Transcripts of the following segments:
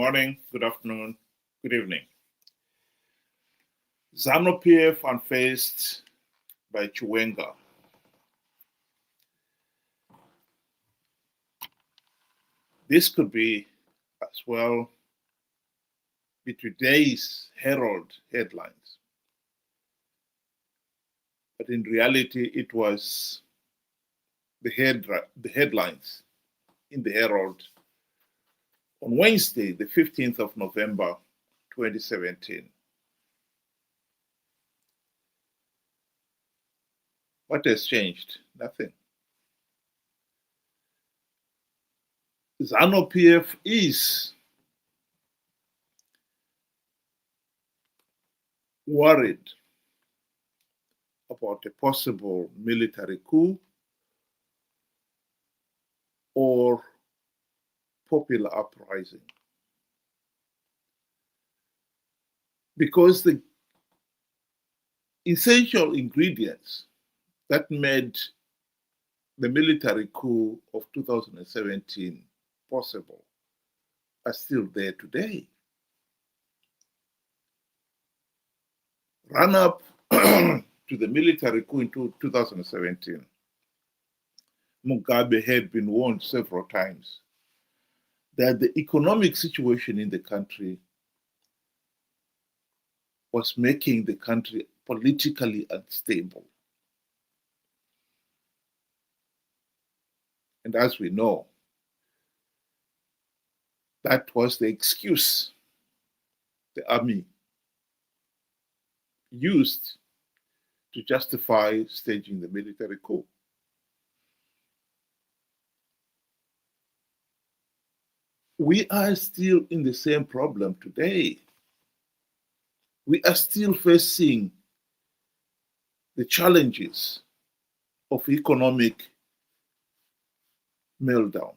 morning, good afternoon, good evening. Zanu PF Unfaced by Chiwenga. This could be as well be today's Herald headlines. But in reality, it was the headlines in the Herald on Wednesday, the 15th of November, 2017. What has changed? Nothing. Zanu PF is worried about a possible military coup or popular uprising. Because the essential ingredients that made the military coup of 2017 possible are still there today. Run up to the military coup in 2017, Mugabe had been warned several times that the economic situation in the country was making the country politically unstable. And as we know, that was the excuse the army used to justify staging the military coup. We are still in the same problem today. We are still facing the challenges of economic meltdown.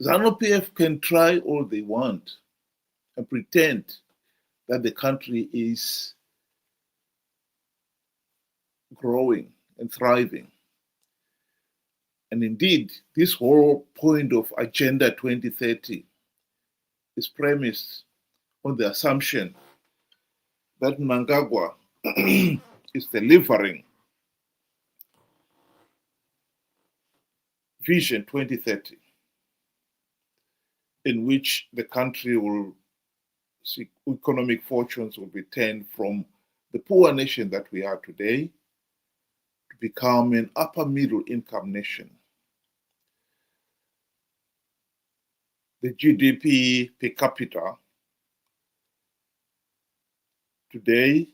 Zanu PF can try all they want and pretend that the country is growing and thriving. And indeed, this whole point of Agenda 2030 is premised on the assumption that Mnangagwa is delivering Vision 2030, in which the country will see economic fortunes will be turned from the poor nation that we are today to become an upper middle income nation. The GDP per capita today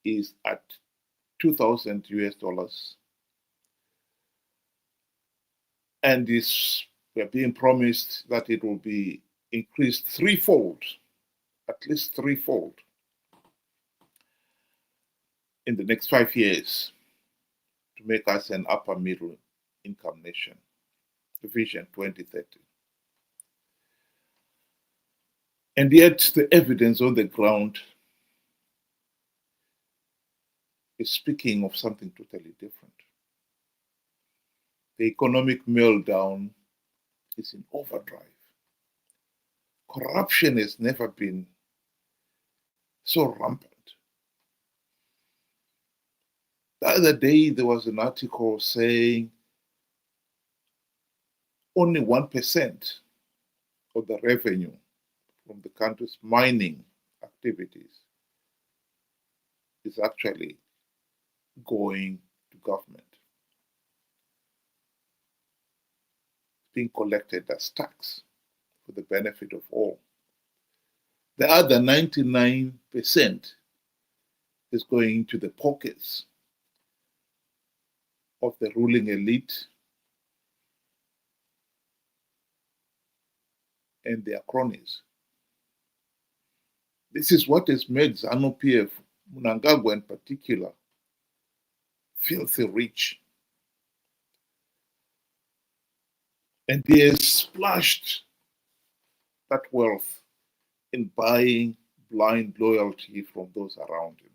is at 2,000 US dollars, and we are being promised that it will be increased threefold, at least threefold, in the next 5 years to make us an upper middle income nation, the Vision 2030. And yet the evidence on the ground is speaking of something totally different. The economic meltdown is in overdrive. Corruption has never been so rampant. The other day, there was an article saying only 1% of the revenue from the country's mining activities is actually going to government. It's being collected as tax for the benefit of all. The other 99% is going to the pockets of the ruling elite and their cronies. This is what has made Zanu PF, Mnangagwa in particular, filthy rich. And he has splashed that wealth in buying blind loyalty from those around him.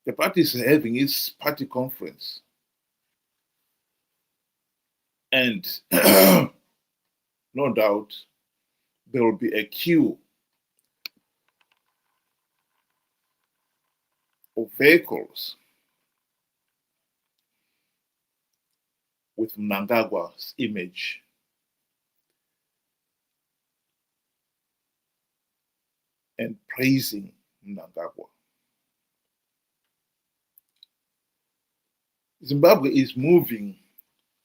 The party is having its party conference And no doubt there will be a queue of vehicles with Mnangagwa's image and praising Mnangagwa. Zimbabwe is moving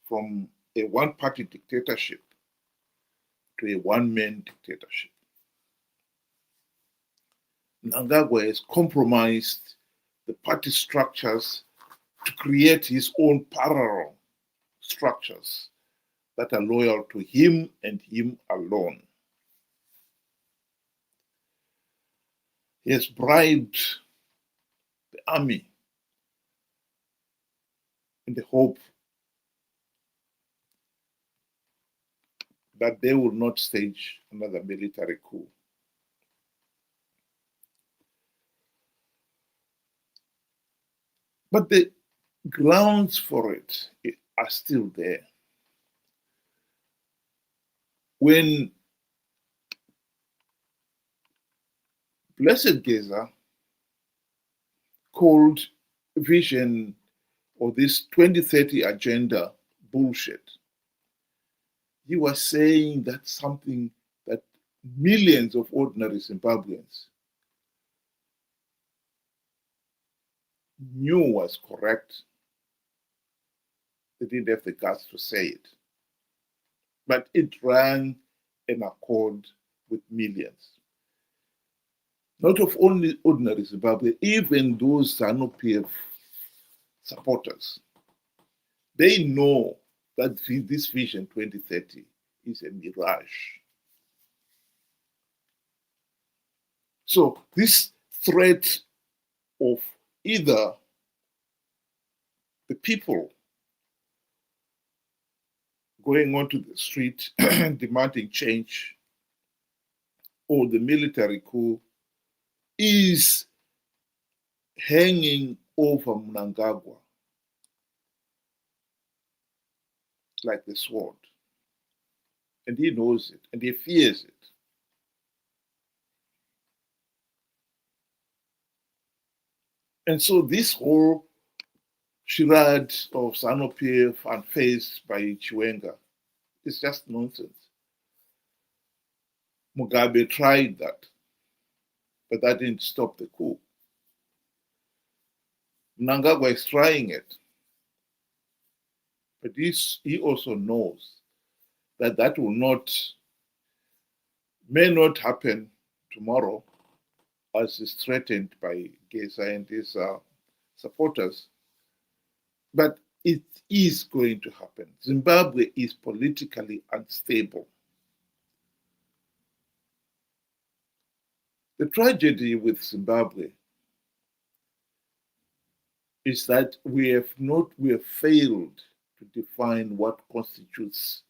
from a one-party dictatorship to a one-man dictatorship. Mnangagwa has compromised the party structures to create his own parallel structures that are loyal to him and him alone. He has bribed the army in the hope that they will not stage another military coup. But the grounds for it are still there. When Blessed Geza called vision or this 2030 agenda bullshit, he was saying that something that millions of ordinary Zimbabweans knew was correct. They didn't have the guts to say it. But it ran in accord with millions. Not of only ordinary Zimbabwe, even those Zanu PF supporters. They know that this Vision 2030 is a mirage. So this threat of either the people going onto the street demanding change or the military coup is hanging over Mnangagwa like the sword. And he knows it, and he fears it. And so this whole charade of Zanu PF unfazed by Chiwenga is just nonsense. Mugabe tried that, but that didn't stop the coup. Mnangagwa is trying it, but he also knows that that may not happen tomorrow, as is threatened by Geza and his supporters, but it is going to happen. Zimbabwe is politically unstable. The tragedy with Zimbabwe is that we have failed to define what constitutes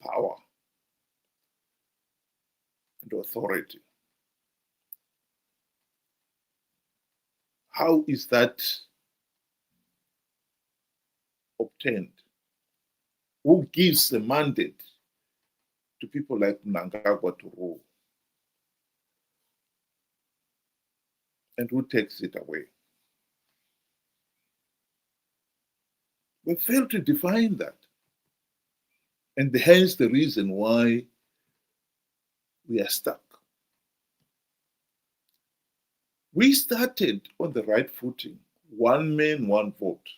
power and authority. How is that obtained? Who gives the mandate to people like Mnangagwa to rule? And who takes it away? We fail to define that. And hence the reason why we are stuck. We started on the right footing, one man, one vote.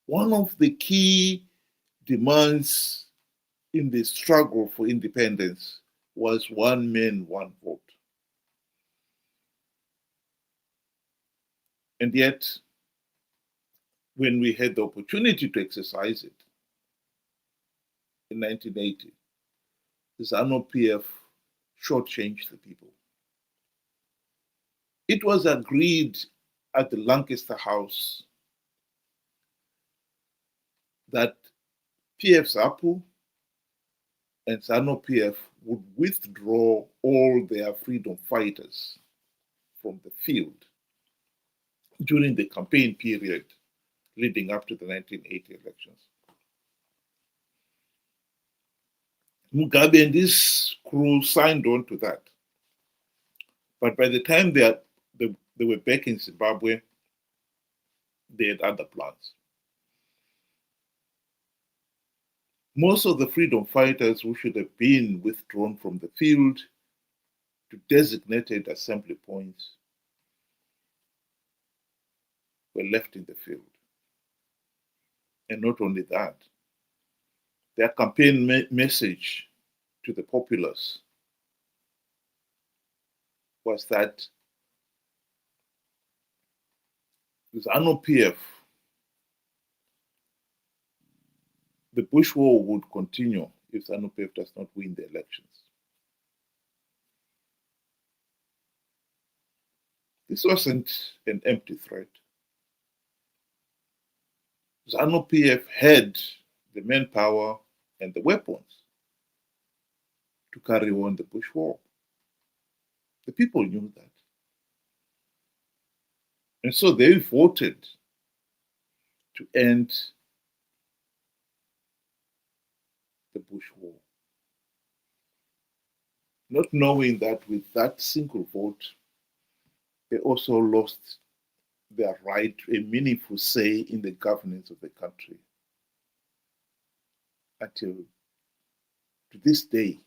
One of the key demands in the struggle for independence was one man, one vote. And yet, when we had the opportunity to exercise it in 1980, the Zanu PF shortchanged the people. It was agreed at the Lancaster House that PF Zapu and Zanu PF would withdraw all their freedom fighters from the field during the campaign period leading up to the 1980 elections. Mugabe and his crew signed on to that. But by the time they were back in Zimbabwe, they had other plans. Most of the freedom fighters who should have been withdrawn from the field to designated assembly points were left in the field. And not only that, their campaign message to the populace was that Zanu PF, the Bush war would continue if Zanu PF does not win the elections. This wasn't an empty threat. Zanu PF had the manpower and the weapons to carry on the Bush war. The people knew that. And so they voted to end the Bush war, not knowing that with that single vote, they also lost their right to a meaningful say in the governance of the country. Until to this day,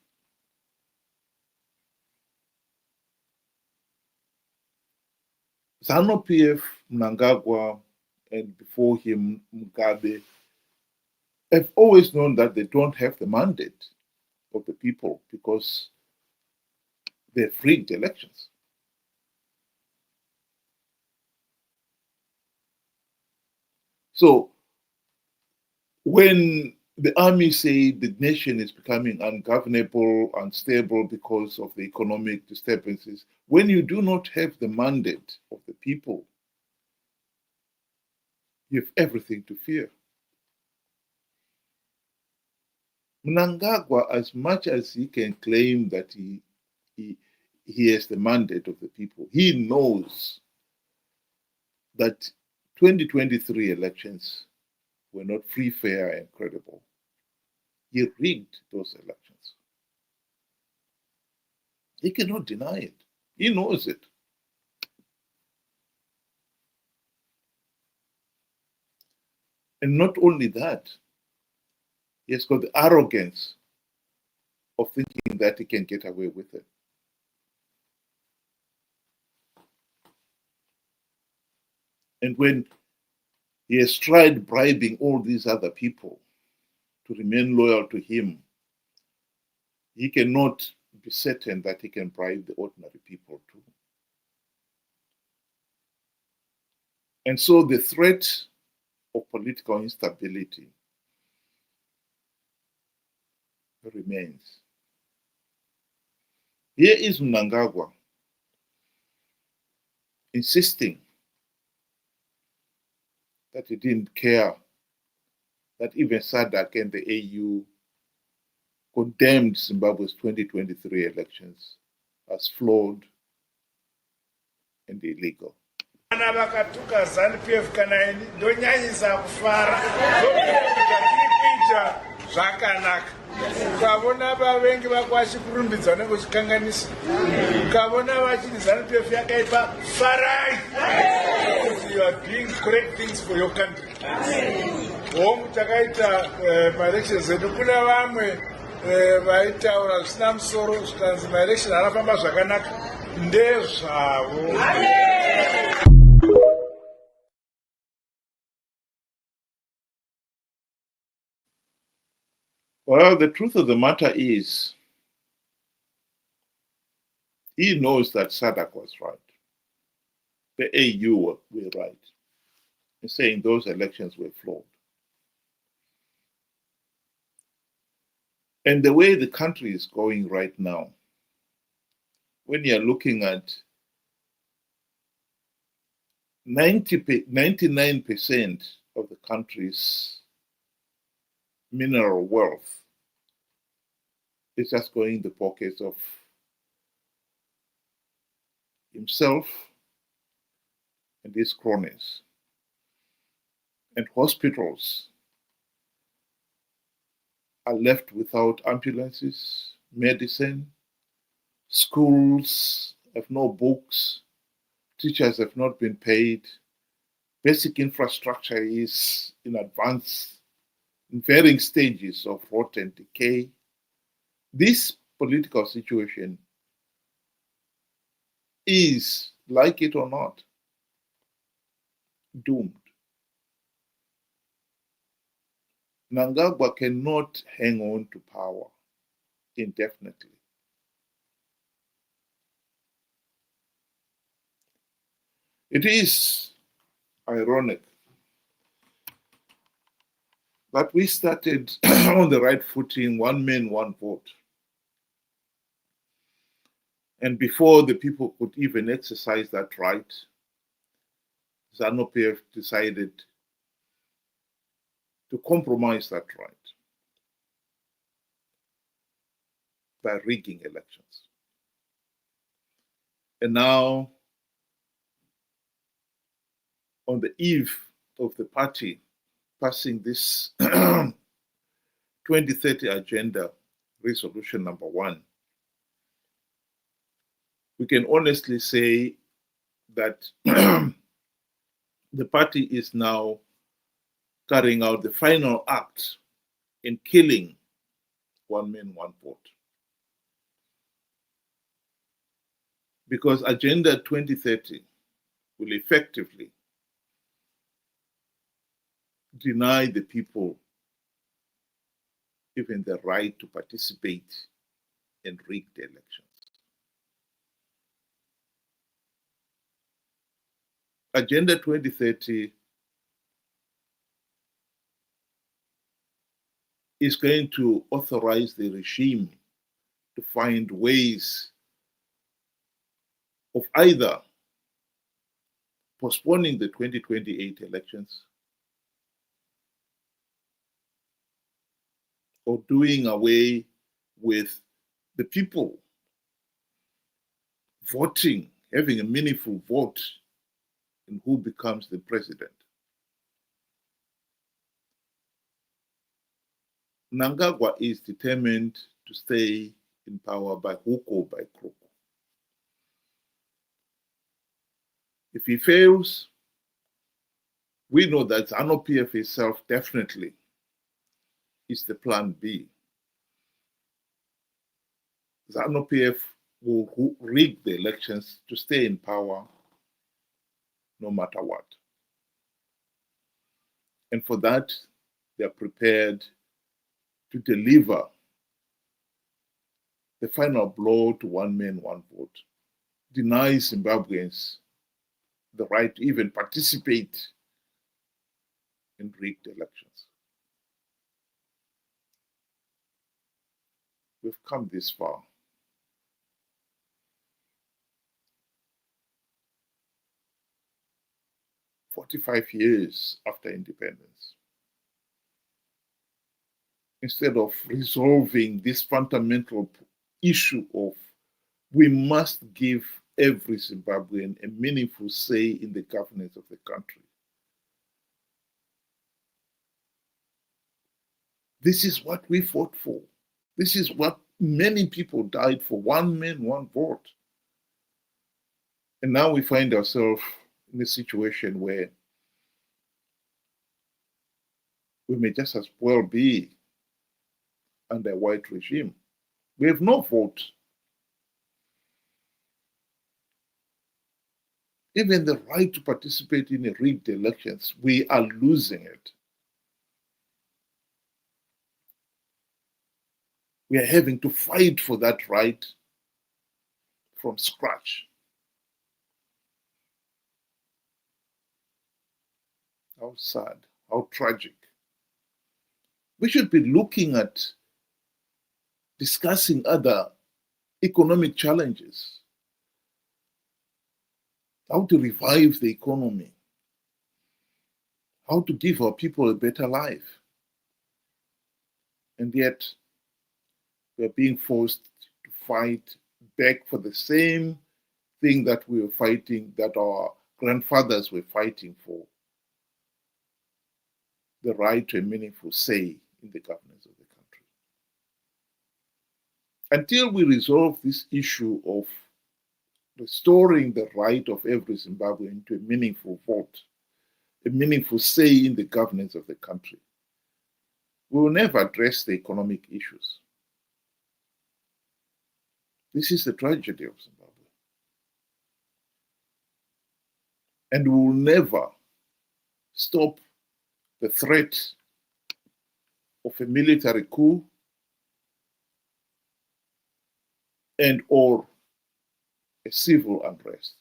Zanu PF, Mnangagwa, and before him, Mugabe, have always known that they don't have the mandate of the people because they've rigged elections. So when the army say the nation is becoming ungovernable, unstable because of the economic disturbances, when you do not have the mandate of the people, you have everything to fear. Mnangagwa, as much as he can claim that he has the mandate of the people, he knows that 2023 elections were not free, fair, and credible. He rigged those elections. He cannot deny it. He knows it. And not only that, he has got the arrogance of thinking that he can get away with it. And when he has tried bribing all these other people to remain loyal to him, he cannot be certain that he can bribe the ordinary people too. And so the threat of political instability remains. Here is Mnangagwa insisting that he didn't care that even SADC and the AU condemned Zimbabwe's 2023 elections as flawed and illegal. Vana vakatuka Zanu PF kana ini ndonyanyisa kufara kuita zvakanaka. Ukavona vavengi vako vachikurumbidza nekuchikanganisa, ukavona vachiti Zanu PF yakaipa, farai. You are doing correct things for your country. Homu takaita maelections edu kune vamwe vaitaura zvisina musoro zvikanzi maelection anofamba zvakanaka ndezvavo. Well, the truth of the matter is, he knows that SADC was right. The AU were right in saying those elections were flawed. And the way the country is going right now, when you're looking at 99% of the country's mineral wealth is just going in the pockets of himself and his cronies. and hospitals are left without ambulances, medicine, schools have no books, teachers have not been paid, basic infrastructure is in varying stages of rot and decay. This political situation is, like it or not, doomed. Mnangagwa cannot hang on to power indefinitely. It is ironic that we started on the right footing, one man, one vote. And before the people could even exercise that right, Zanu PF decided to compromise that right by rigging elections. And now, on the eve of the party passing this 2030 agenda, resolution number 1, we can honestly say that the party is now carrying out the final act in killing one man, one vote. Because Agenda 2030 will effectively deny the people even the right to participate in rigged elections. Agenda 2030 is going to authorize the regime to find ways of either postponing the 2028 elections or doing away with the people voting, having a meaningful vote in who becomes the president. Mnangagwa is determined to stay in power by hook or by crook. If he fails, we know that Zanu PF itself definitely is the plan B. Zanu PF will rig the elections to stay in power no matter what. And for that, they are prepared to deliver the final blow to one man, one vote, deny Zimbabweans the right to even participate in rigged elections. We've come this far. "45 years after independence. Instead of resolving this fundamental issue of we must give every Zimbabwean a meaningful say in the governance of the country. This is what we fought for. This is what many people died for, one man, one vote. And now we find ourselves in a situation where we may just as well be under a white regime. We have no vote. Even the right to participate in rigged elections, we are losing it. We are having to fight for that right from scratch. How sad, how tragic. We should be looking at discussing other economic challenges, how to revive the economy, how to give our people a better life. And yet, we are being forced to fight back for the same thing that we were fighting, that our grandfathers were fighting for. the right to a meaningful say in the governance of the country. Until we resolve this issue of restoring the right of every Zimbabwean to a meaningful vote, a meaningful say in the governance of the country, we will never address the economic issues. This is the tragedy of Zimbabwe. And we will never stop the threat of a military coup and or a civil unrest.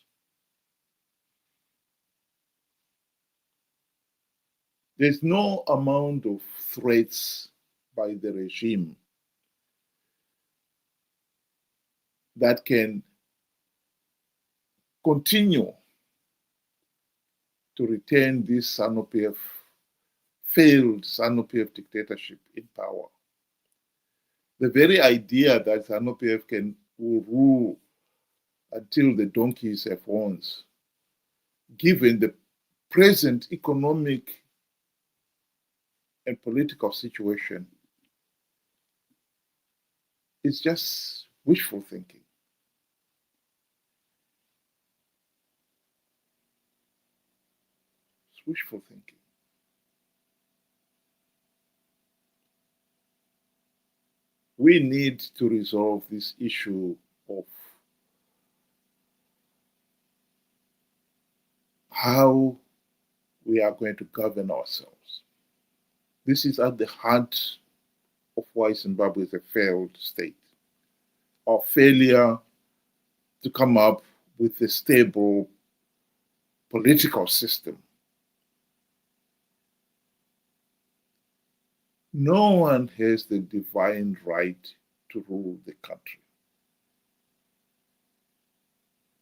There's no amount of threats by the regime that can continue to retain this Zanu PF, failed Zanu PF dictatorship in power. The very idea that Zanu PF will rule until the donkeys have horns, given the present economic and political situation, is just wishful thinking. It's wishful thinking. We need to resolve this issue of how we are going to govern ourselves. This is at the heart of why Zimbabwe is a failed state. Our failure to come up with a stable political system. No one has the divine right to rule the country.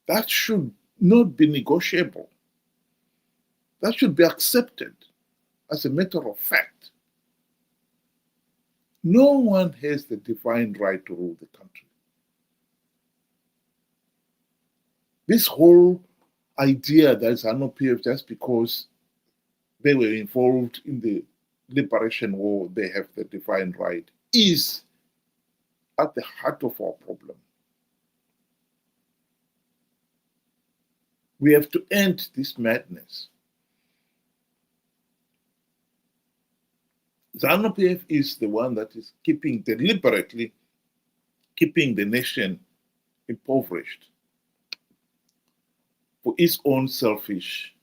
That should not be negotiable. That should be accepted as a matter of fact. No one has the divine right to rule the country. This whole idea that Zanu PF, just because they were involved in the liberation war, they have the divine right, is at the heart of our problem. We have to end this madness. Zanu PF is the one that is deliberately keeping the nation impoverished for its own selfish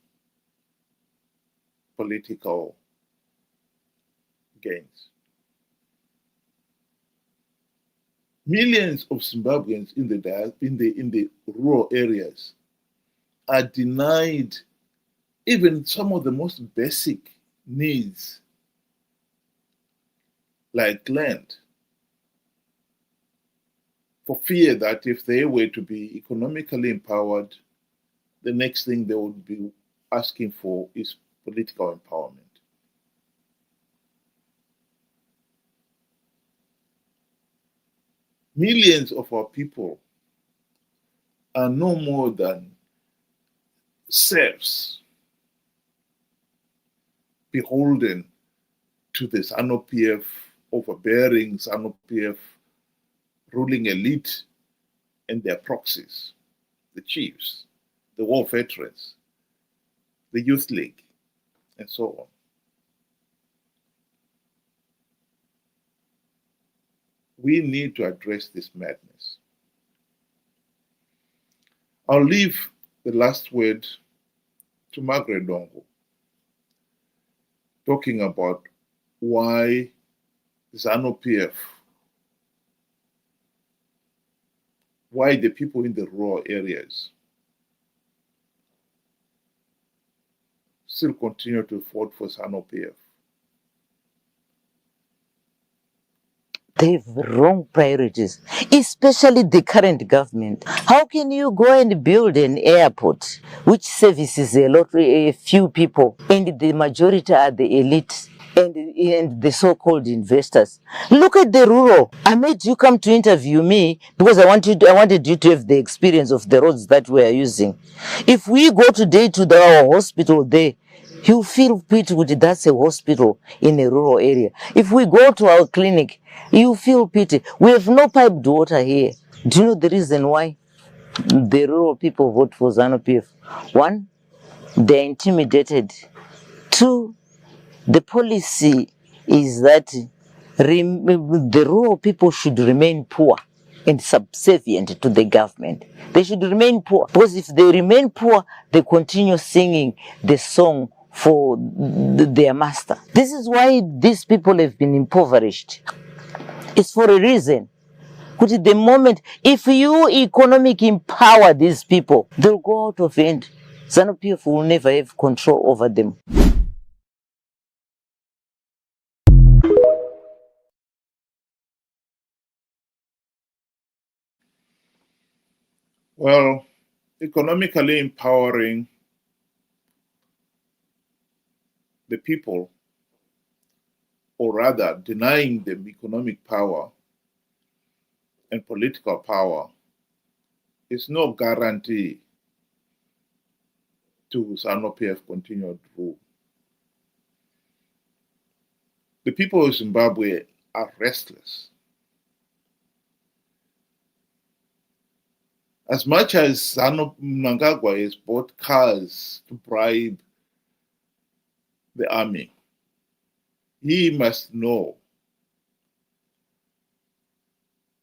political gains. Millions of Zimbabweans in the rural areas are denied even some of the most basic needs, like land, for fear that if they were to be economically empowered, the next thing they would be asking for is political empowerment. Millions of our people are no more than serfs, beholden to the Zanu PF, overbearing Zanu PF ruling elite and their proxies, the chiefs, the war veterans, the youth league, and so on. We need to address this madness. I'll leave the last word to Margaret Dongo, talking about why Zanu PF, why the people in the rural areas still continue to vote for Zanu PF. They have wrong priorities, especially the current government. How can you go and build an airport which services a few people, and the majority are the elite and the so-called investors? Look at the rural. I made you come to interview me because I wanted you to have the experience of the roads that we are using. If we go today to our hospital there, You feel pity with that's a hospital in a rural area. If we go to our clinic, you feel pity. We have no piped water here. Do you know the reason why the rural people vote for Zanu PF? One, they're intimidated. Two, the policy is that the rural people should remain poor and subservient to the government. They should remain poor, because if they remain poor, they continue singing the song for their master. This is why these people have been impoverished. It's for a reason. Because at the moment, if you economic empower these people, they'll go out of hand. Zanu PF will never have control over them. Well, economically empowering the people, or rather denying them economic power and political power, is no guarantee to Zanu PF continued rule. The people of Zimbabwe are restless. As much as Mnangagwa has bought cars to bribe the army, he must know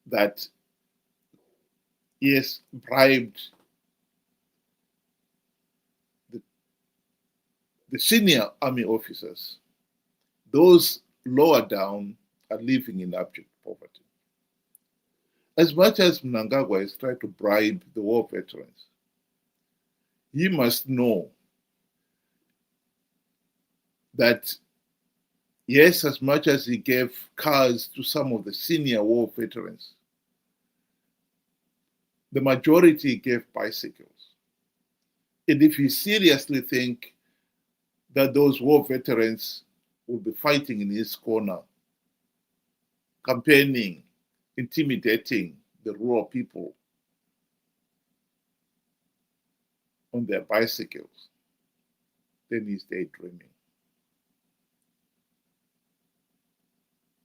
that he has bribed the senior army officers. Those lower down are living in abject poverty. As much as Mnangagwa has tried to bribe the war veterans, he must know that, yes, as much as he gave cars to some of the senior war veterans, the majority gave bicycles. And if you seriously think that those war veterans will be fighting in his corner, campaigning, intimidating the rural people on their bicycles, then he's daydreaming.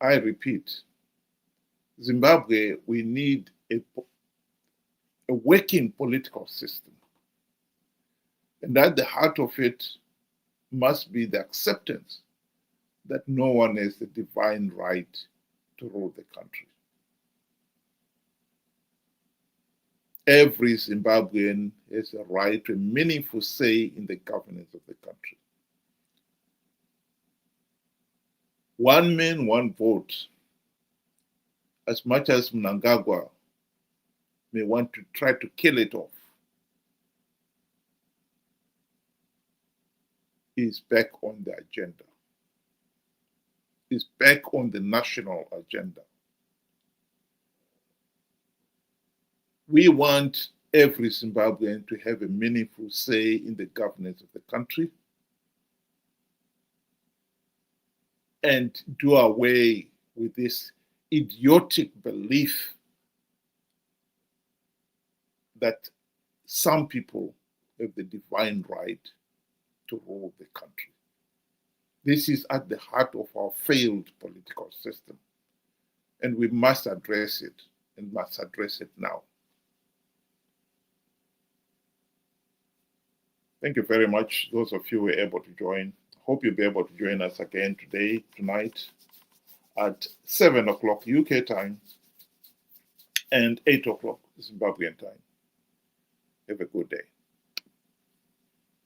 I repeat, Zimbabwe, we need a working political system. And at the heart of it must be the acceptance that no one has the divine right to rule the country. Every Zimbabwean has a right to a meaningful say in the governance of the country. One man, one vote. As much as Mnangagwa may want to try to kill it off, is back on the agenda. Is back on the national agenda. We want every Zimbabwean to have a meaningful say in the governance of the country and do away with this idiotic belief that some people have the divine right to rule the country. This is at the heart of our failed political system, and we must address it, and must address it now. Thank you very much, those of you who were able to join. Hope you'll be able to join us again tonight, at 7 o'clock UK time and 8 o'clock Zimbabwean time. Have a good day.